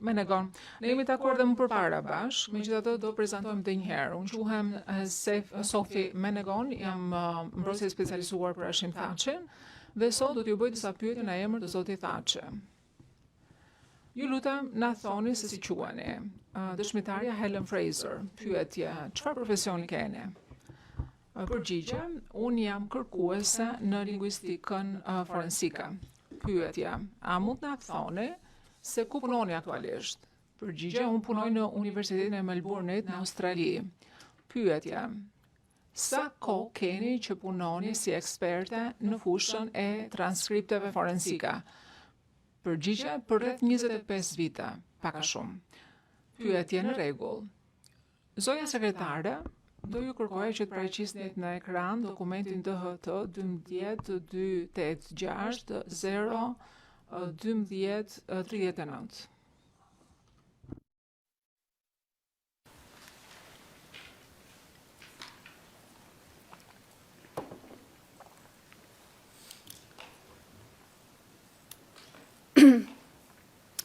Menegon, ne jemi takuar dhe më përpara bashkë, megjithatë do prezantojmë edhe një herë. Unë quhem Sofi Menegon, jam mbrojtëse e specializuar për Hashim Thaçin dhe sot do t'ju bëj disa pyetje në emër të zotit Thaçi. Ju lutem na thoni se si quheni. Dëshmitarja Helen Fraser, pyetje, çfarë profesioni keni? Përgjigje, unë jam kërkuese në lingvistikën forensike. Pyetje, a mund na thoni se ku punoni aktualisht? Përgjigje, unë punoj në Universitetin e Melbourne-it në Australi. Pyetje, sa kohë keni që punoni si eksperte në fushën e transkripteve forensike? Përgjigje, për rreth 25 vite, pak a shumë. Pyetje në rregull. Zonja sekretare, do ju kërkoja që të paraqisni në ekran dokumentin DHT 12286 01239.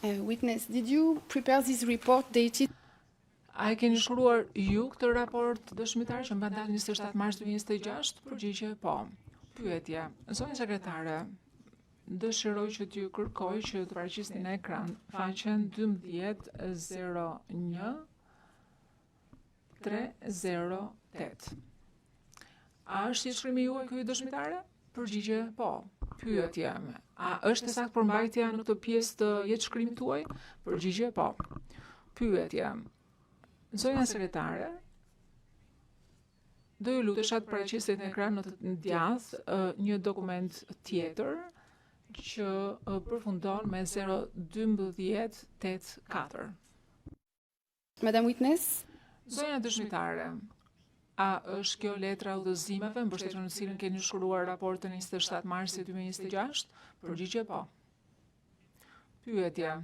Witness, did you prepare this report dated? A e keni shkruar ju këtë raport dëshmitar që mban datën 27 mars 2026? Përgjigje, po. Pyetje, zonja sekretare, dëshiroj që t'ju kërkoj që të paraqisni në ekran faqen 1201 308. A është si shkrimi juaj ky dëshmitare? Përgjigje, po. Pyetje, a është saktë përmbajtja në këtë pjesë të jetë shkrimit tuaj? Përgjigje, po. Pyetje, zonja sekretare, do ju lutesha të paraqisni në ekran në të djathtë një dokument tjetër që përfundon me 01284. Madam Witness? Zonja dëshmitare, a është kjo letra udhëzimeve mbështetur në cilën keni shkruar raportin 27 marsit 2026? Përgjigje, po. Pyetje,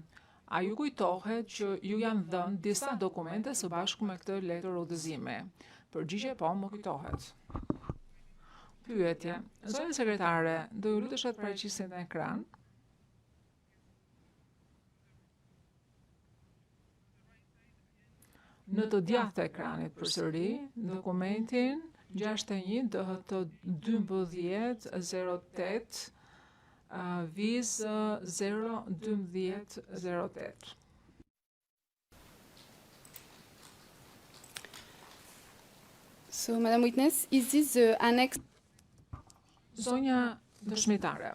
a ju kujtohet që ju janë dhënë disa dokumente së bashku me këtë letër udhëzimi? Përgjigje, po, më kujtohet. Pyetje, zonja sekretare, do ju lutesha të paraqisni në ekran në të djathtë të ekranit përsëri dokumentin 61 DHT 1208 viz 01208. So, Madam Witness, is this the annex? Zonja dëshmitare,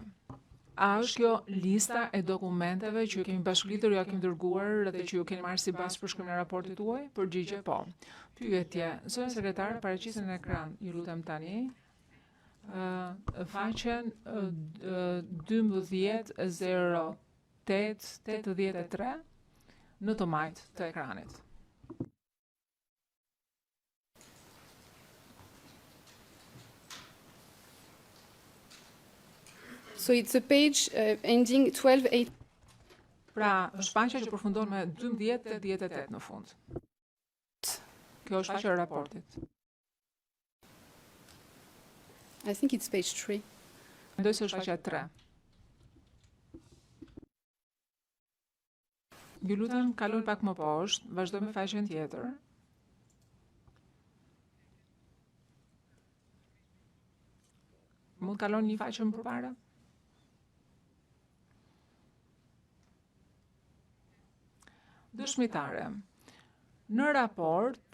a është kjo lista e dokumenteve që kemi bashkëlidhur, ja kemi dërguar dhe që ju keni marrë si bazë për shkrimin e raportit tuaj? Përgjigje, po. Pyetje, zonja sekretare, paraqisni në ekran, ju lutem tani, faqen 120883 në të majtë të ekranit. So it's a page ending 12:8. Pra, është faqja që përfundon me 1288 në fund. Kjo është faqja e raportit. I think it's page 3. Mendoj se është faqja 3. Ju lutem, kaloni pak më poshtë, vazhdojmë me faqen tjetër. Mund kaloni një faqe më përpara? Dëshmitare, në raport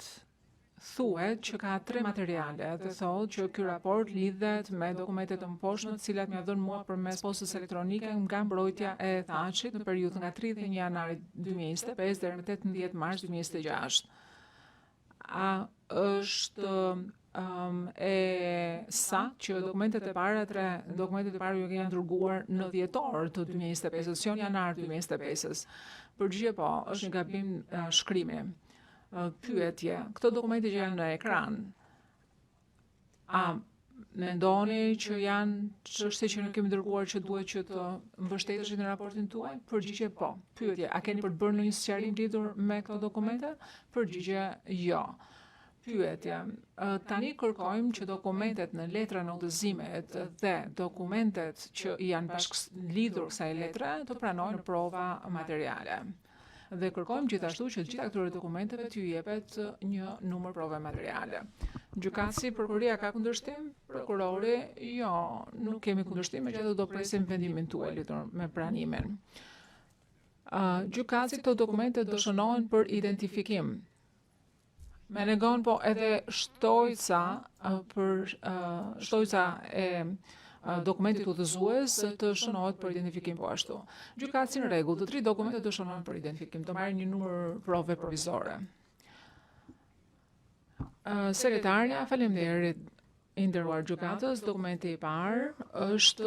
thuhet që ka 3 materiale dhe thotë që ky raport lidhet me dokumentet të mëposhtme, të cilat më ia dhënë mua përmes postës elektronike nga mbrojtja e Thaçit në periudhën nga 31 janari 2025 deri në 18 mars 2026. A është e saktë që dokumentet e para ju janë dërguar në dhjetor të 2025-s, jo në janar 2025-s? Përgjigje, po, është një gabim shkrimi. Pyetje, këto dokumente që janë në ekran, a mendoni që janë çështje që ne kemi dërguar që duhet që të mbështeteshin në raportin tuaj? Përgjigje, po. Pyetje, a keni për të bërë ndonjë sqarim lidhur me këto dokumente? Përgjigje, jo. Pyetje, tani kërkojmë që dokumentet në letrën e udhëzimit dhe dokumentet që janë bashkëlidhur kësaj letre të pranojnë prova materiale. Dhe kërkojmë gjithashtu që gjitha këtyre dokumenteve t'ju jepet një numër prove materiale. Gjykatësi, prokuroria ka kundërshtim? Prokurori, jo, nuk kemi kundërshtim, megjithatë do presim vendimin tuaj lidhur me pranimin. Gjykatësi këto dokumente do shënohen për identifikim. Me negon po edhe shtojca e dokumentit udhëzues të shënohet për identifikim po ashtu. Gjykatësi në rregull, të 3 dokumentet do shënohen për identifikim, do marrin një numër prove provizore. Sekretarja, faleminderit i nderuar gjykatës, dokumenti i parë është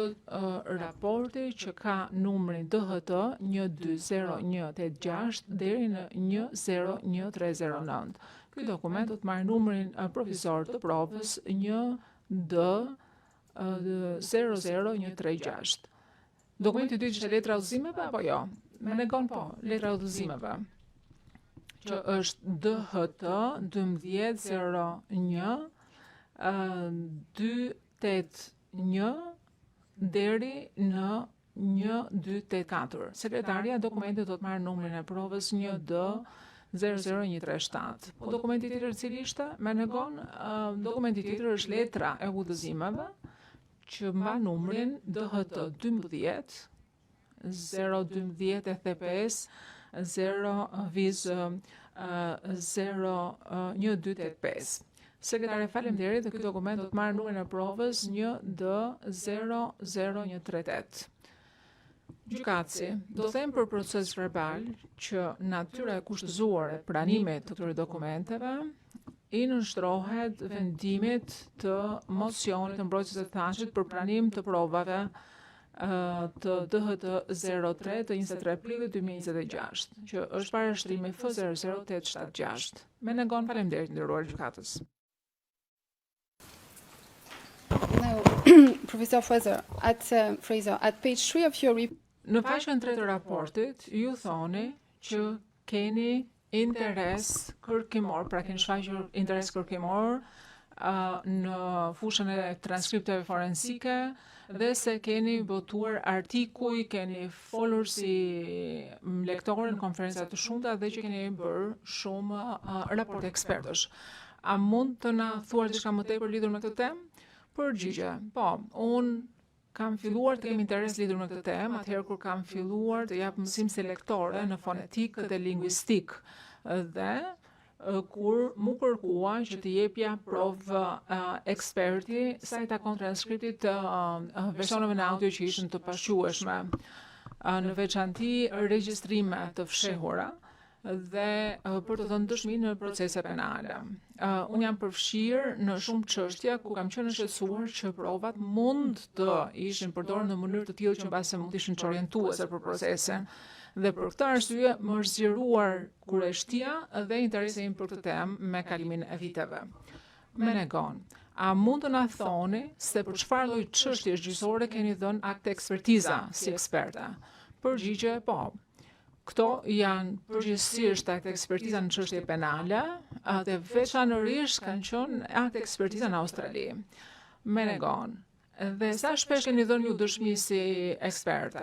raporti që ka numrin DHT 120186 deri në 1010309. Ky dokument do të marrë numrin provizor të provës 1D00136. Dokumenti i dytë ishte letra udhëzimeve apo jo? Me negon po, letra udhëzimeve, që është DHT 1201 281 deri në 1284. Sekretarja dokumentit do të marrë numrin e provës 1D00137. Po dokumenti tjetër cili ishte? Me negon, dokumenti tjetër është letra e udhëzimeve që mban numrin DHT 12 012 ETHPS 0-01285. Sekretare, faleminderit, dhe ky dokument do të marrë numrin e provës 1D00138. Gjykatësi do them për proces verbal që natyra e kushtëzuar e pranimit të këtyre dokumenteve i nënshtrohet vendimit të mocionit të mbrojtjes së thashit për pranim të provave të DHT 03 të 23 prillit 2026, që është parashtrimi F00876. Me negon, faleminderit nderuar gjykatës. Now, Professor Fraser, at page 3 of your report, Në faqen 3 të raportit, ju thoni që keni interes kërkimor, pra keni shfaqur interes kërkimor në fushën e transkripteve forensike dhe se keni botuar artikuj, keni folur si lektor në konferenca të shumta dhe që keni bërë shumë raport ekspertësh. A mund të na thuar diçka më tepër lidhur me këtë temë? Përgjigje, po, unë kam filluar të kem interes lidhur me këtë temë, atëherë kur kam filluar të jap mësim selektore në fonetikë dhe lingvistik dhe kur mu kërkua që të jepja provë eksperti sa i takon transkriptit të versioneve në audio që ishin të pashqueshme, në veçanti regjistrime të fshehura dhe për të dhënë dëshmi në procese penale. Unë jam përfshirë në shumë çështje ku kam qenë shqetësuar që provat mund të ishin përdorur në mënyrë të tillë që mbase mund të ishin çorientuese për procesin. Dhe për këtë arsye më është zgjeruar kureshtia dhe interesi im për këtë temë me kalimin e viteve. Me negon, a mund të na thoni se për çfarë lloj çështjesh gjyqësore keni dhënë akte ekspertiza si eksperte? Përgjigje, po. Këto janë përgjithsisht akte ekspertiza në çështje penale dhe veçanërisht kanë qenë akte ekspertiza në Australi. Me negon. Dhe sa shpesh keni dhënë ju dëshmi si eksperte?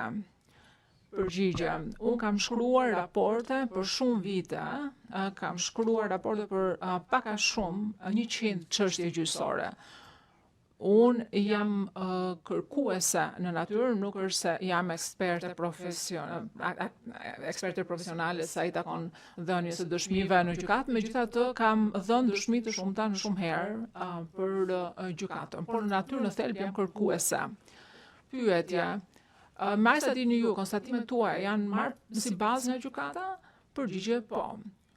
Përgjigje, unë kam shkruar raporte për shumë vite, kam shkruar raporte për paka shumë 100 çështje gjyqësore. Unë jam kërkuese në natyrë, nuk është se jam eksperte profesionale sa i takon dhënies së dëshmive në gjykatë, megjithatë kam dhënë dëshmi të shumta në shumë herë për gjykatën, por në natyrë në thelb jam kërkuese. Pyetje, me sa dini ju, konstatimet tuaja janë marrë si bazë nga gjykata? Përgjigje po.